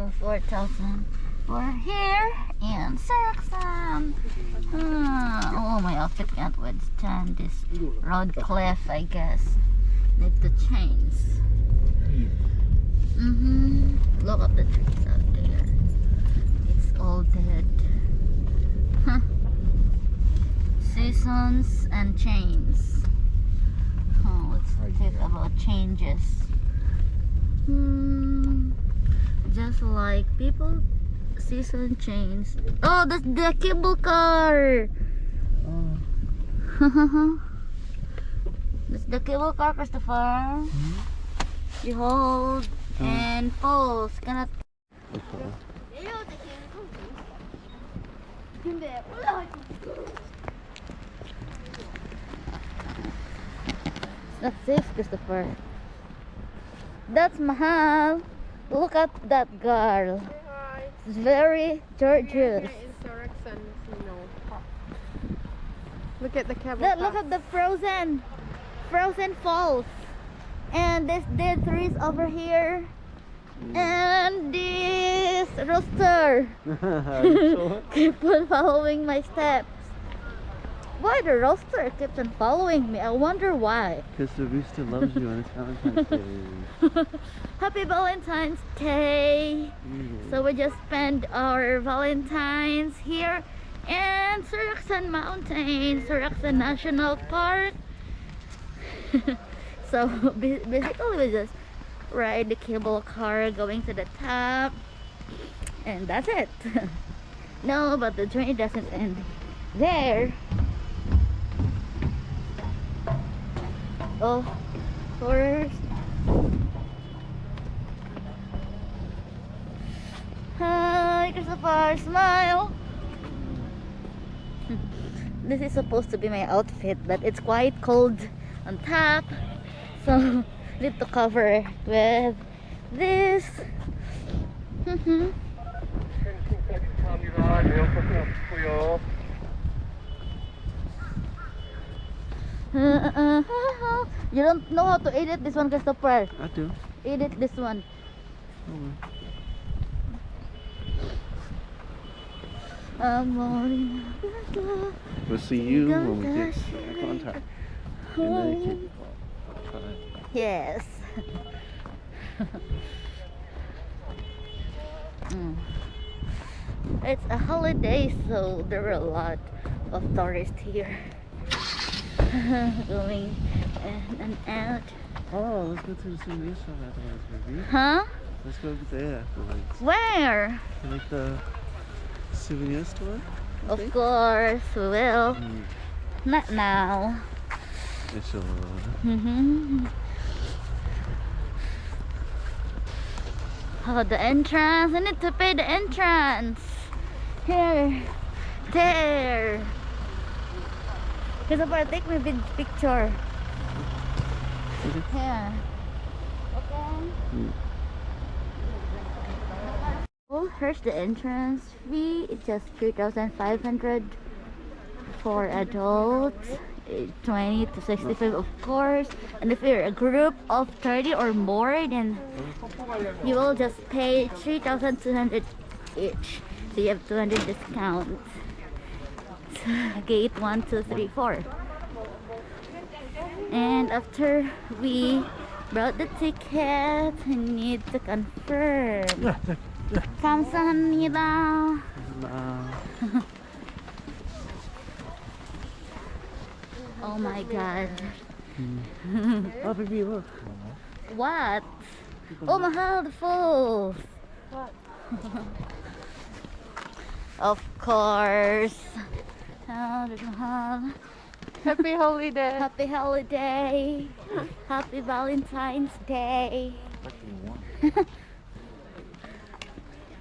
So 4,000. We're here in Seoraksan. Oh, my outfit can't withstand this road cliff, I guess. Need to change. Look at the trees out there. It's all dead. Huh. Seasons and chains. Oh, let's talk about changes. Just like people, season change. Oh, that's the cable car. That's the cable car, Christopher. Behold and pose. Cannot. It's not safe, Christopher. That's Mahal. Look at that girl. Hi. It's very gorgeous. In Seoraksan, Look at the cable. Look at the frozen falls. And this dead trees over here. And this rooster. Keep on following my steps. Why the rooster keeps on following me? I wonder why. Because the rooster loves you on its Valentine's Day. Happy Valentine's Day. So we just spent our Valentines here in Seoraksan Mountain, Seoraksan National Park. So basically we just ride the cable car going to the top, and that's it. No, but the journey doesn't end there. Oh, first. Hi, Christopher, smile. This is supposed to be my outfit, but it's quite cold on top, so need to cover with this. You don't know how to edit this one, Christopher. I do. Edit this one. We'll see you when we get contact. And then you can try. Yes. It's a holiday, so there are a lot of tourists here. Going in and out. Oh, let's go to the souvenir shop afterwards, baby. Huh? Let's go there afterwards. Where? Like the souvenir store? Of course, we will. Not now. Sure. Oh, the entrance. I need to pay the entrance. Here. There. Christopher, take me a big picture. Here. Okay. Oh, here's the entrance fee. It's just 3,500 for adults, 20 to 65 of course. And if you're a group of 30 or more, then you will just pay 3,200 each. So you have 200 discounts. Gate 1, 2, 3, 4. And after we brought the ticket, we need to confirm. 감사합니다. Oh my god. Oh, baby, look. What? Oh, Mahal, the falls. What? Of course. Oh, there's Mahal. Happy holiday. Happy holiday. Happy Valentine's Day.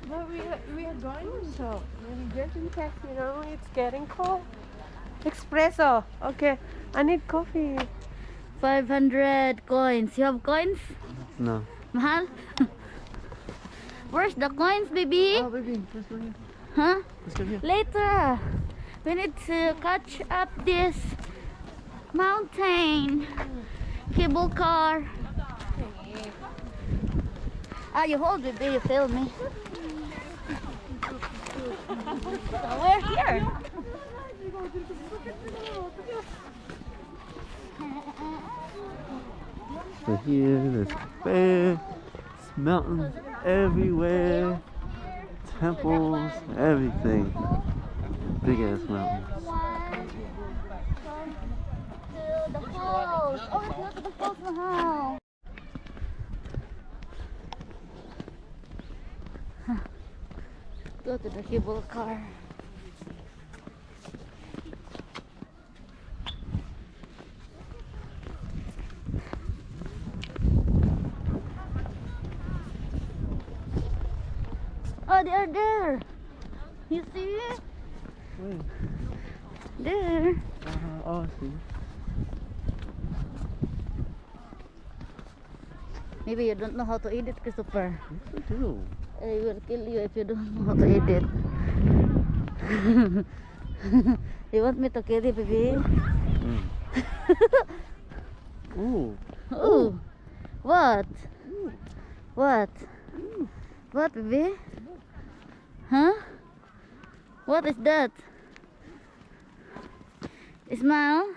But we are going so when we get in taxi, it's getting cold. Espresso. Okay, I need coffee. 500 coins. You have coins? No. Mahal? Where's the coins, baby? Oh, baby, let's go here. Huh? Let's go here. Later. We need to catch up this mountain. Cable car. Ah, you hold it, baby. You film me. So we're here. So here, there's a bear, there's mountains everywhere, temples, everything. Big ass mountains. To the falls. Oh, let's go to the falls now. Go to the cable car. Oh, they are there. You see? Where? There. Oh, I see. Maybe you don't know how to edit, Christopher. Yes, I do. I will kill you if you don't know how to edit. You want me to kill you, baby? Mm. Ooh. Ooh. What? What? What, baby? Huh? What is that? Smile?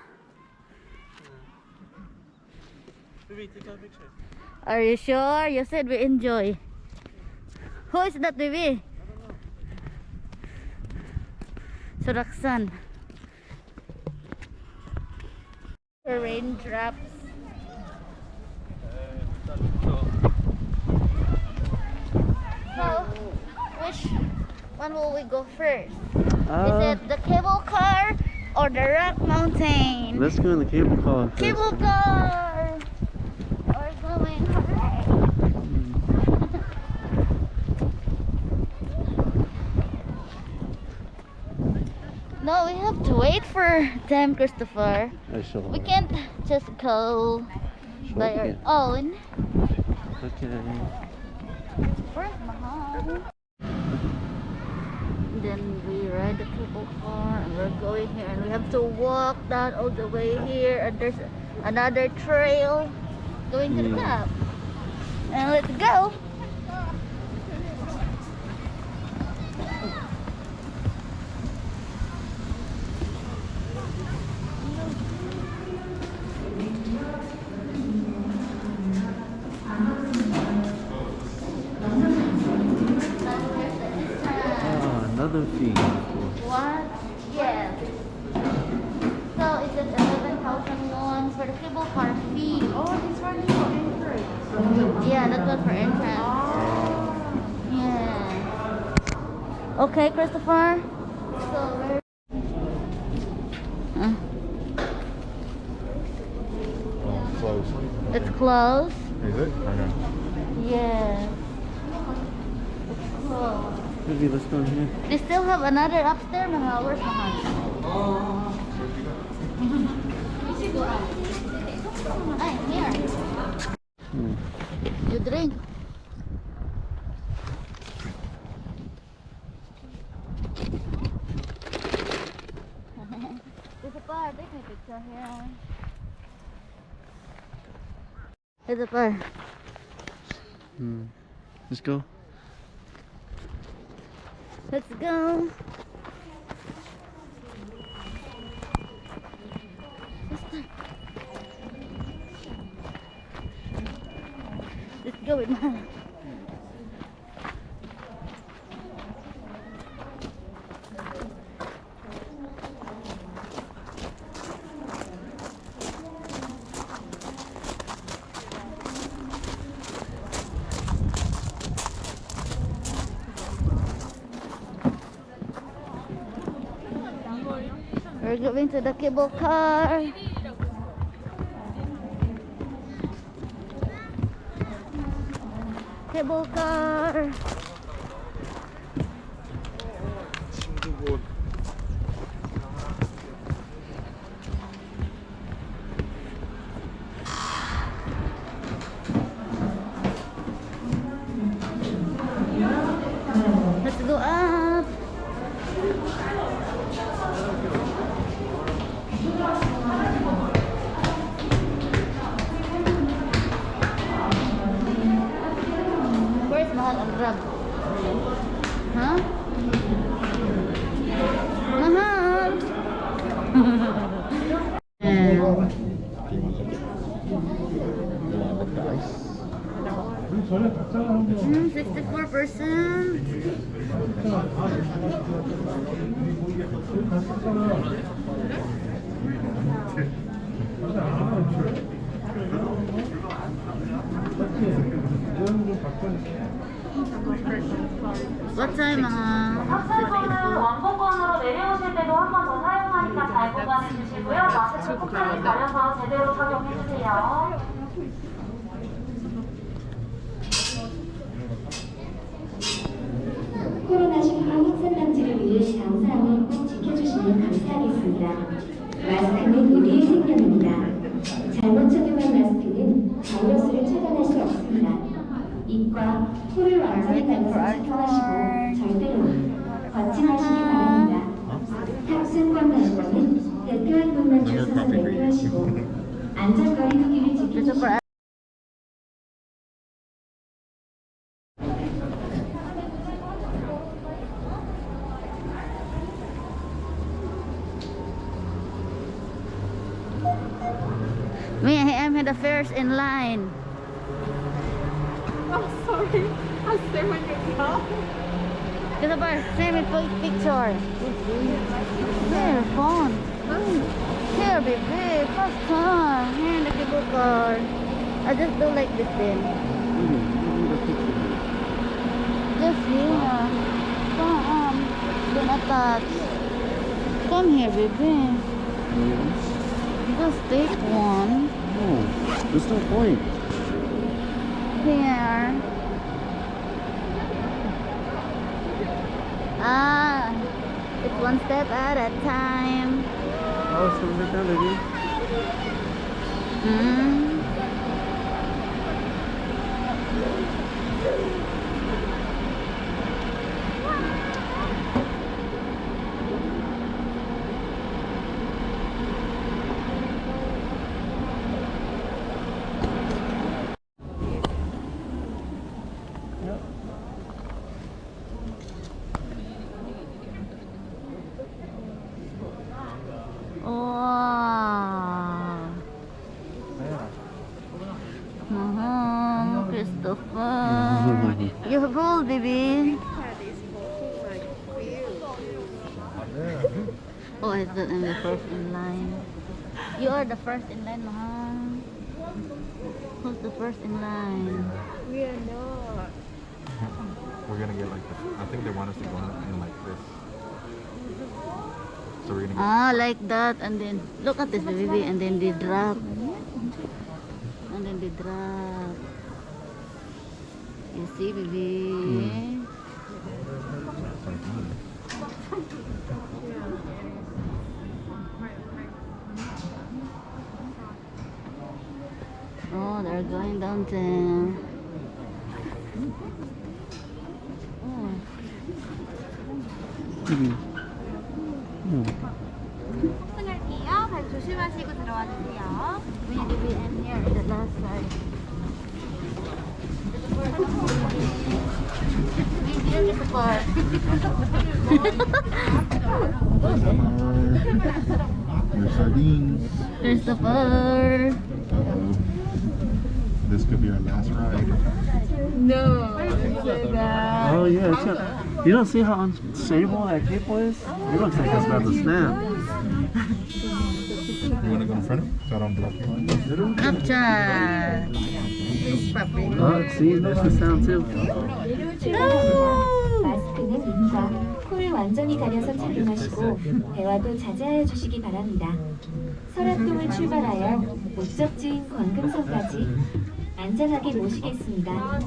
Baby, take a picture. Are you sure? You said we enjoy. Who is that, baby? Seoraksan. Raindrops. So, which one will we go first? Is it the cable car or the rock mountain? Let's go in the cable car first. Cable car! We're going, hooray! No, we have to wait for them, Christopher. Sure. We can't just go by our own. Okay. Where's Mahal? Then we ride the cable car and we're going here and we have to walk down all the way here and there's another trail going to the top. And let's go! Another fee. What? Yes. So is it 11,000 won for the cable car fee? Oh, this one is for entrance. Yeah, that was for entrance. Yeah. Okay, Christopher. So we're Close. it's closed. Is it? Okay. Yeah. It's closed. Maybe let's go in here. They still have another upstairs, Mahal. Where's Mahal? Ay, here. You drink. There's a bar. Take my picture here. There's a bar. Let's go. Let's go. Let's go with Mama. We're going to the cable car. Cable car. Let's go up. Where's Mahal and Grab? 64%. What time, 탑승권은 왕복권으로 내려오실 때도 한 번 더 사용하니까 잘 보관해 주시고요. 마스크 꼭 가려서 제대로 착용해 주세요. 코로나19 확산 방지를 위해 다음 사항을 꼭 지켜주시면 감사하겠습니다. 마스크는 우리의 생명입니다. 잘못 착용한 마스크는 바이러스를 차단할 수 없습니다. 입과 코를 완전히 가려서 착용하시고 절대로 거침하시기 바랍니다. 탑승권 발권은 대표한 분만 주소서 대표하시고 안전거리두기를 지켜주시기 Me, I am the first in line. Oh, sorry. I stay when you go. Christopher, send me picture. Here, phone. Here, baby, fast car. Here, the cable car. I just do like this then. Just here. Come, do not touch. Come here, baby. Just take one. No, there's no point. Here. Ah, it's one step at a time. Oh, something like that, baby. Mm. Wow. Christopher. You're full, baby. Oh, I thought I'm the first in line. You are the first in line, Mahal. Who's the first in line? We are not. We're gonna get like this. I think they want us to go in like this. So we're gonna get Ah, like that, and then look at this, baby, and then they drop, and then they drop. You see, baby. Oh, they're going down there. Oh. 탑승할게요. 발 조심하시고 들어와 주세요. We need to be in here, the last side. Here is the bar. There's sardines. Here's the bar. Uh-oh. This could be our last ride. No, don't say that. Oh yeah, it's got, you don't see how unstable that cable is? It looks like it's about to snap. You wanna go in front of it? So I don't block you. Capture. Oh, see, there's the sound too. 마스크는 입과 코를 완전히 가려서 착용하시고 대화도 자제하여 주시기 바랍니다. 설악동을 출발하여 목적지인 관금성까지 안전하게 모시겠습니다.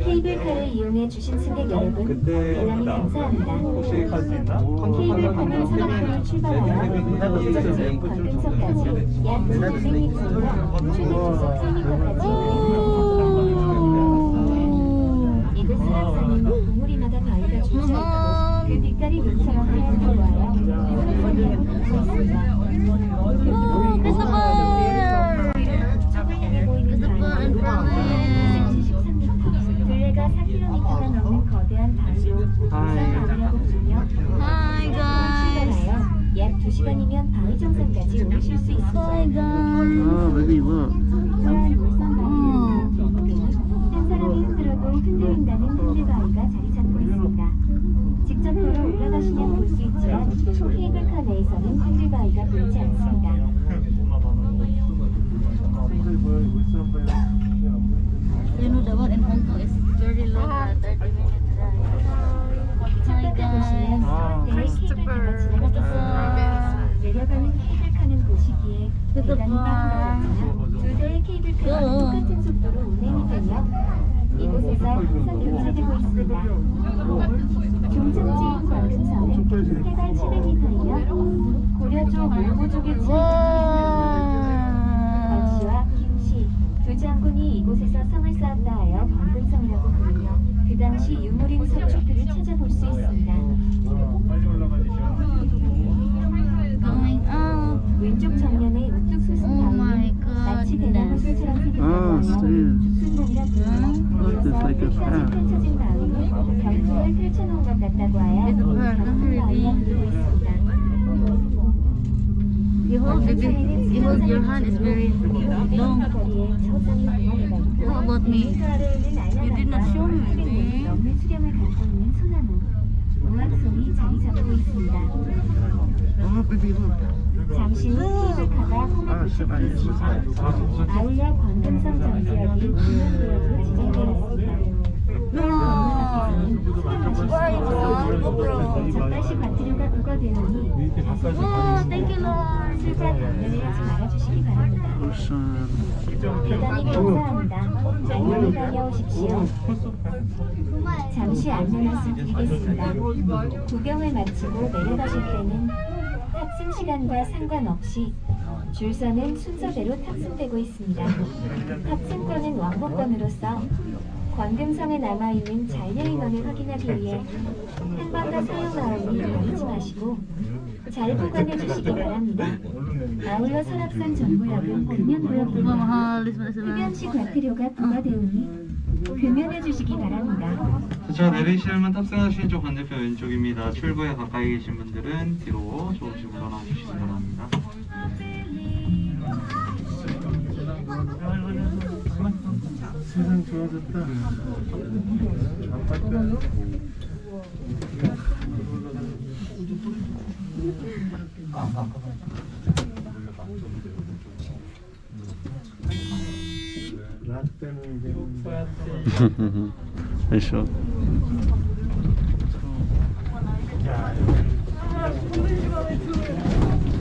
케이블카를 이용해 주신 승객 여러분 대단히 감사합니다. 케이블카는 설악동을 출발하여 목적지인 관금성까지 약 200m이며 최대 초속 3m까지 이곳 설악산은 동물이마다 바위가 줄서 있고 그 빛깔이 물처럼 하얀다고 하여 생선이라고 부르고 있습니다. 둘레가 4km가 넘는 거대한 바위로 우선 바위라고 부르며 Hi guys. 출발하여 약 guys. Oh, baby, look. 한 사람이 힘들어도 흔들린다는 흔들바위가 자리 잡고 있습니다. 직접 걸어 올라가시면 볼 수 있지만 케이블카 내에서는 흔들바위가 보이지 않습니다. You know the one in Hong Kong is very long, 30 minutes drive. 창밖을 보시면 수원대의 케이블카가 지나가겠습니다. 내려가는 케이블카는 보시기에 대단히 빠르지만 두 대의 케이블카가 똑같은 속도로 운행이 되며 이곳에서 항상 교체되고 있습니다. 종착지인 광금성은 해발 700m이며 고려조 몰고족의 권씨와 김씨 두 장군이 이곳에서 성을 쌓았다 하여 광금성이라고 부르며 그 당시 유물인 석축들을 찾아볼 수 있습니다. Going up. 왼쪽 정면에 우뚝 솟은 Oh my 바위는 마치 goodness. 대나무술처럼 Oh, 생겼다고 하여 죽순문이라 부르며 Look, it's like a 이어서 path. 펼쳐진 바위는 병풍을 펼쳐놓은 것 같다고 하여 It's a bird. 병풍바위라 부르고 있습니다. You hold your hand is very long. 거리에 저장이 동아리가 있고 How about me? 그 아래에는 You did not show me anything. 넘는 수령을 갖고 있는 소나무 우악송이 자리 잡고 있습니다. Oh, baby, look. 잠시 후 케이블카가 홈에 도착하였습니다. 아울러 광금성 정지역이 중앙구역으로 지정되었습니다. 젓가시 과태료가 부과되오니 Oh, thank you, Lord. 술과 강연을 하지 말아주시기 바랍니다. Ocean. 대단히 감사합니다. 안녕히 다녀오십시오. 잠시 안내 말씀 드리겠습니다. 구경을 마치고 내려가실 때는 탑승 시간과 상관없이 줄서는 순서대로 탑승되고 있습니다. 탑승권은 왕복권으로서 광금성에 남아있는 잔여인원을 확인하기 위해 한 번 더 사용하오니 버리지 마시고 잘 보관해 주시기 바랍니다. 아울러 설악산 전구역은 금연구역입니다. Mahal, this one is 흡연시 과태료가 부과되오니 금연해 주시기 바랍니다. 자, 내리시려면 탑승하시는 쪽 반대편 왼쪽입니다. 출구에 가까이 계신 분들은 뒤로 조금씩 물러나 주시기 바랍니다. 세상 좋아졌다. 그렇죠.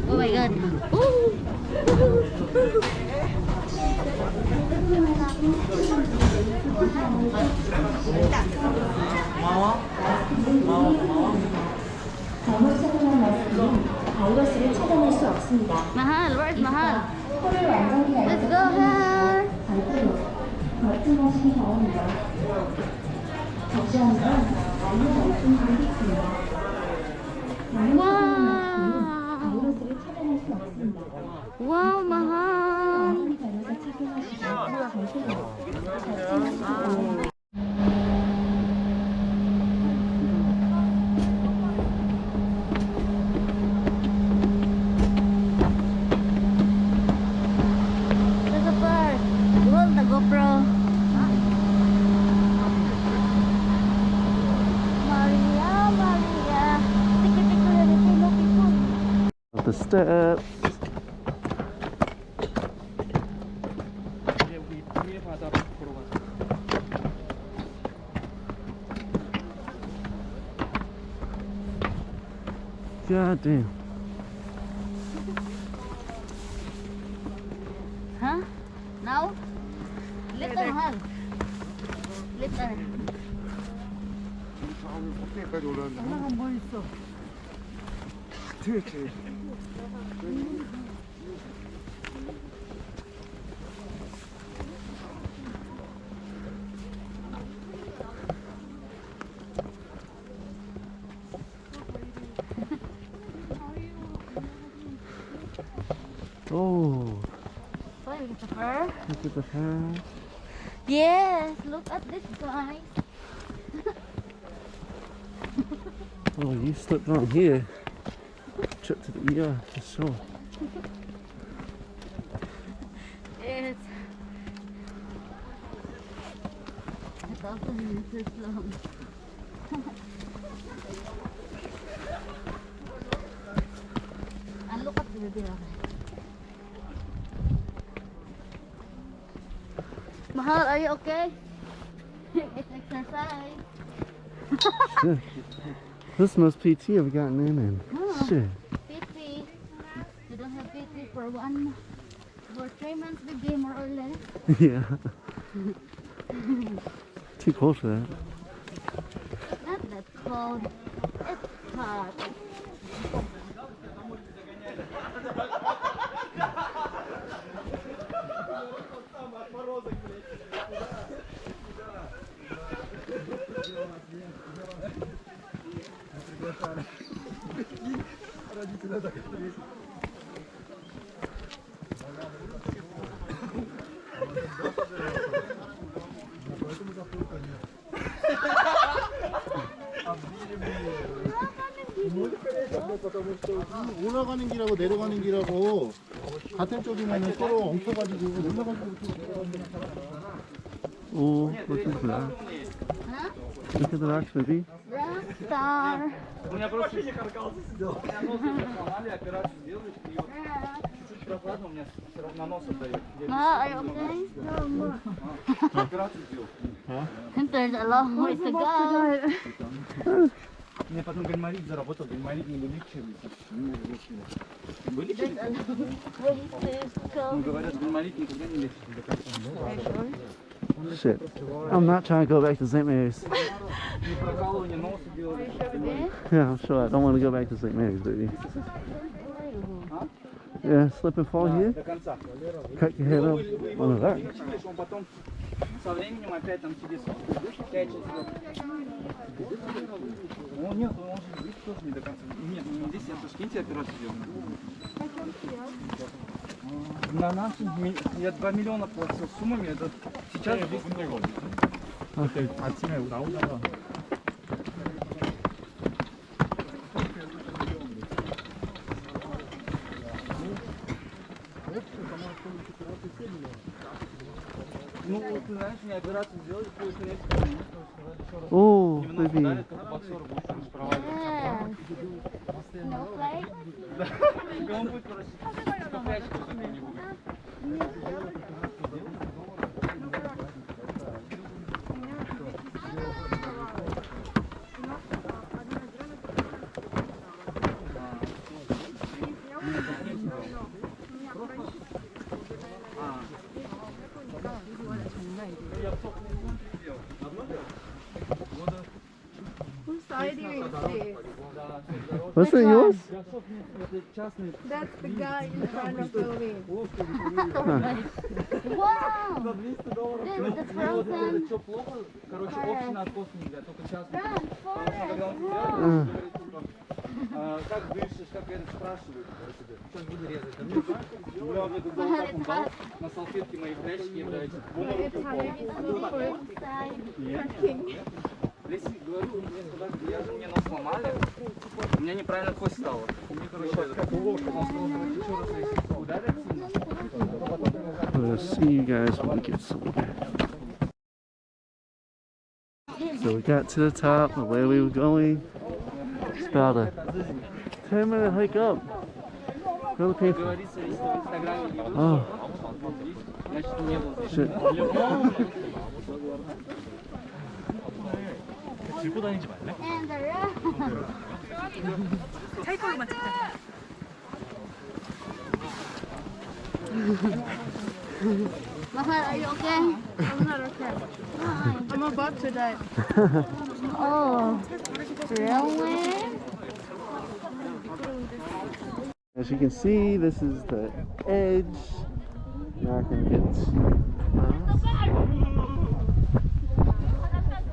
Oh my god. 잘못 착용한 마스크는 바이러스를 차단할 수 없습니다. Mahal, where's Mahal? 코를 완전히 Let's go, Mahal. 발표로 버튼하시기 바랍니다. 걱정은 알려 말씀드리겠습니다. 바이러스를 차단할 수 없습니다. Wow, Mahal. 바이러스 착용하시고 발표로 버튼하시기 바랍니다. Christopher, hold the GoPro. Maria, Maria. Up the steps. God damn. Huh? Now? Lift the Mahal. Lift the. Oh, Sorry, Christopher. look at the house. Yes, look at this, guys. Oh, you slipped on here. Trip to the ER for sure. meters long. And look at the video. Mahal, are you okay? It's exercise. This is the most PT I've gotten in. Oh. Shit. PT. You don't have PT for 3 months with game more or less. Yeah. Too cold for that. Not that cold. It's hot. 올라가는 길하고 내려가는 길하고 같은 쪽이면 서로 엉켜가지고 올라가지고 Oh, look at that. Huh? Look at the rocks, baby. Rockstar. У меня просто у меня нос сломали, операцию сделали, и вот чуть прохладно, у меня все равно нос отдает. Ma, are you okay? Операцию сделал. I think there's a long way to go. Мне потом гальмарит заработал, гальмарит не вылечили. Вылечили? Ways to go. Ну, говорят, гальмарит никогда не лечится до конца. Shit. I'm not trying to go back to St. Mary's. И прокалывание носа делали. Yeah, I'm sure. I don't want to go back to St. Mary's, baby. Yeah, slip and fall here. До конца. Cut your head off. One of that. Вылечили, что он потом со временем опять там тебе фячится. Ну нет, он же здесь тоже не до конца. Нет, не здесь, я в Ташкенте операцию делал. На нашем, я 2 миллиона платил суммами, это сейчас здесь не год. 아침에 나오다가 Ну, ты знаешь, мне операцию сделали, после резко. Oh, Немного baby. дали, как боксер будет проваливаться. Yeah. No flight? И он будет, короче, скоплящик вот такой не будет. Whose idea is this? What's that, yours? That's the guy in front of the wing. Wow! Dude, that's frozen. Что плохо? Короче, общий откос нельзя, только частный. Run, Когда forest. он делает, он говорит, типа, как дышишь, как это спрашивают. Сейчас буду резать. Я мне когда вот так он дал, на салфетке мои прячки, блядь, бумагу упал. Если говорю, мне сказали, я же мне нос сломали, у меня неправильно кость стала. Мне, короче, как нос еще раз если ударят сильно. We'll see you guys when we get somewhere. So we got to the top of where we were going. It's about a 10-minute hike up. Really painful. Говорится, если в Инстаграме не Oh, значит не был здесь. shit. 들고 다니지 말래? And around. Mahal, are you okay? I'm not okay. I'm about to die. Oh, really? As you can see, this is the edge. Not gonna get close.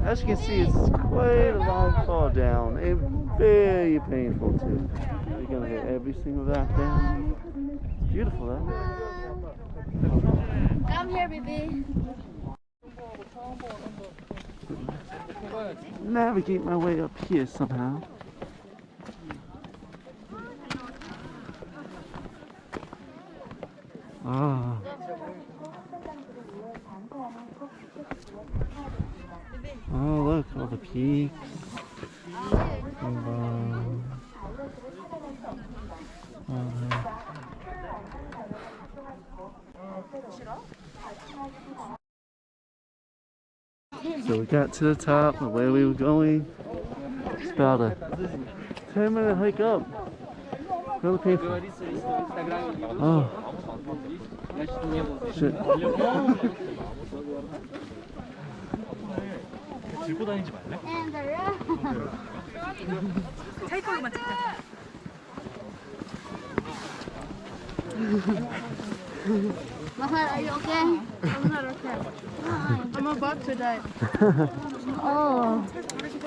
As you can see, it's quite a long fall down and very painful too. You're gonna hit every single rock down. It's beautiful though. Come here, baby. Navigate my way up here somehow. Ah. Oh, look, all the peaks. So we got to the top of where we were going. It's about a 10-minute hike up. Really painful. Oh. Shit. 들고 다니지 말래? And the road. Mahal, are you okay? I'm not okay. I'm about to die. Oh,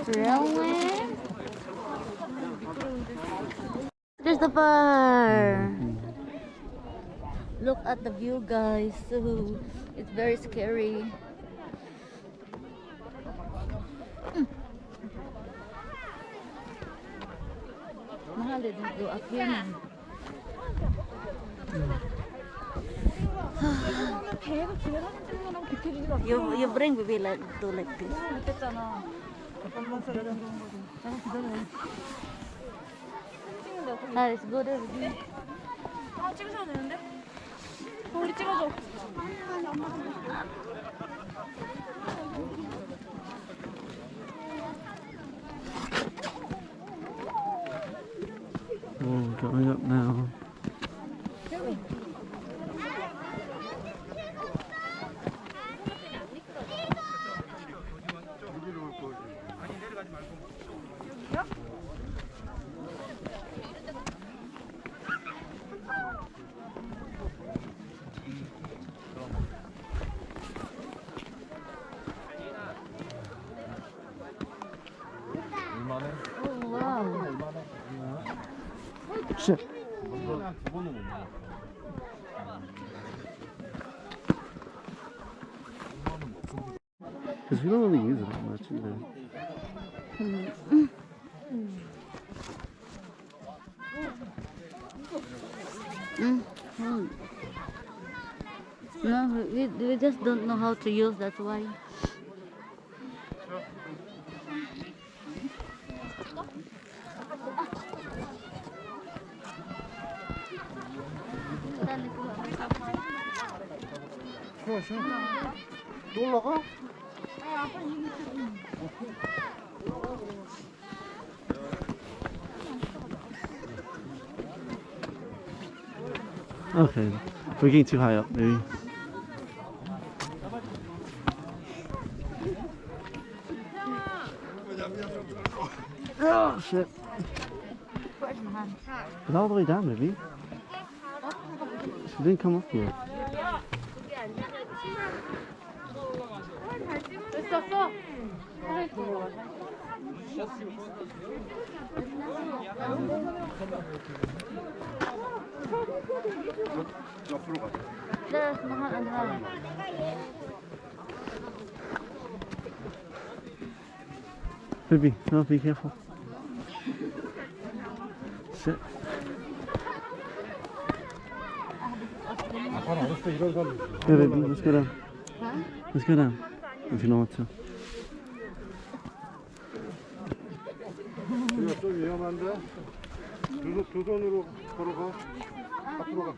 really? Christopher! Look at the view, guys. It's very scary. Mahal didn't go up here. You bring baby like do like this. Ah, it's good already. 찍으셔도 되는데? 우리 찍어줘. Oh, going up now. Oh, wow. Shit. Because we don't really use it that much either. No, we just don't know how to use, that's why. 쉬어 쉬어. 또 올라가? Okay, we're getting too high up, maybe. Oh shit! It's all the way down, maybe. She didn't come up here. 됐었어? 옆으로 가자. There's mahal as well. Baby, no, be careful. Shit. 아빠는 어렸을 때 이런 사람 Yeah, baby, let's go down. Let's go down. If you know what to. 이거 좀 위험한데 두 손으로 걸어가. 앞으로 가.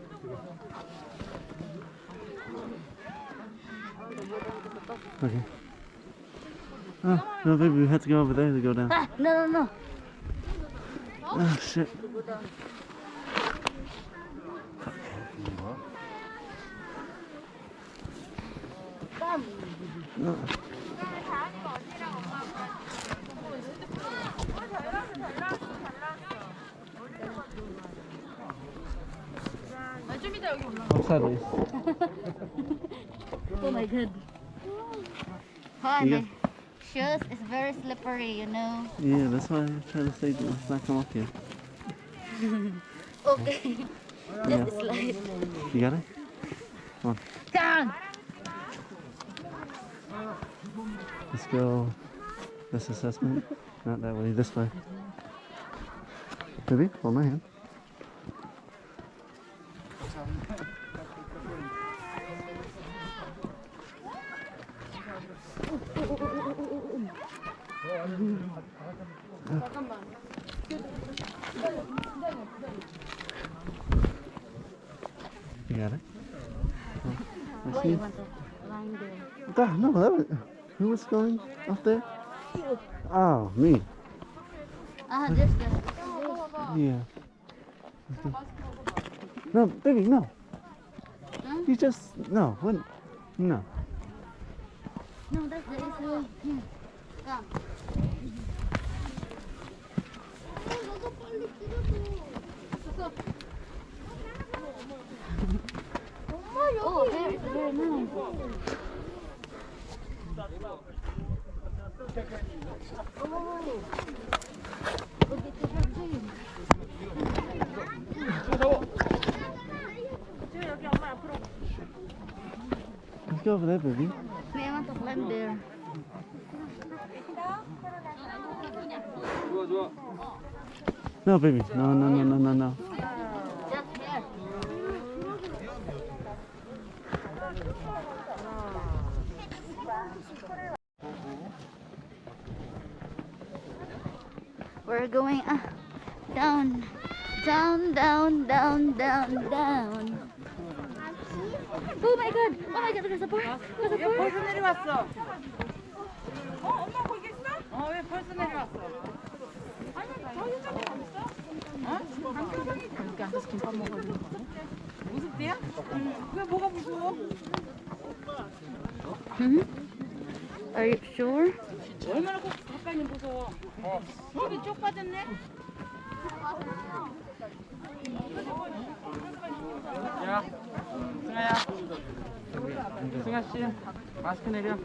Okay. Oh, no, baby, we had to go over there to go down. Ah, no, no, no. Oh, shit. No. Sideways. Oh my god. Hi, Yeah. my shoes is very slippery, you know. Yeah, that's why I'm trying to say let's not come up here. Okay. Yeah. Just slide. You got it? Down! Let's go. This assessment. Not that way, this way. Baby, hold my hand. I What see. you want to line there? God, no, that was, who was going up there? Oh, me. Just the. Yeah. No, baby, no. Huh? You just, no, what? No. No, that's the issue. Here, come. Oh, very nice. Let's go over there, baby. May I want to climb there. 좋아 좋아. No, baby. No, no, no, no, no, no. Just here. We're going down, down, down, down, down, down. Oh my god! Oh my god! There's a bar. There's a bar. 벌써 내려왔어. 엄마 거기 있어? 왜 벌써 내려왔어? 여기 앉아서 김밥 먹어야 되는 거네. 무섭대요? 왜 뭐가 무서워? Are you sure? 얼마나 가까이 무서워? 여기 쪽 빠졌네? 야, 승아야. 승아 씨, 마스크 내려.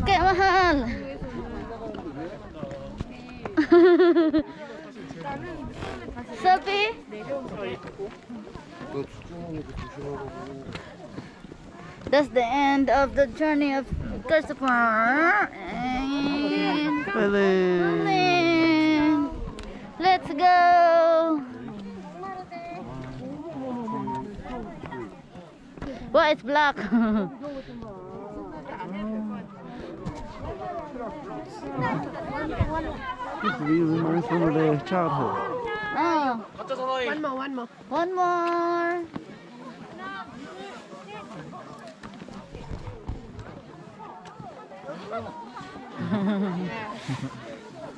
Kaya mahal. Sabi? That's the end of the journey of Christopher. And Berlin. let's go. Why it's black? This view reminds me of their childhood. Oh, one more. one more.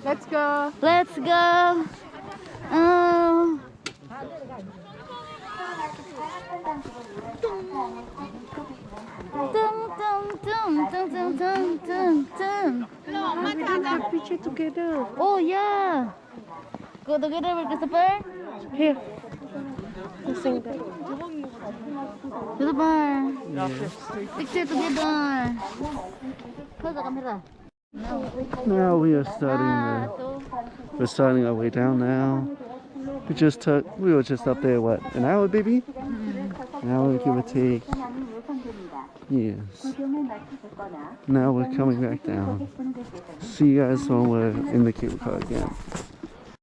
Let's go. Let's go. Oh. Tung, tung, tung, tung, tung, tung, tung. Take picture together. Oh yeah. Go together with Christopher. Here. Sing that. Christopher. Yes. Picture together. Close the camera. Now we are we're starting our way down now. We were just up there, what, an hour, baby? An hour, give or take. Yes. Now we're coming back down. See you guys when we're in the cable car again.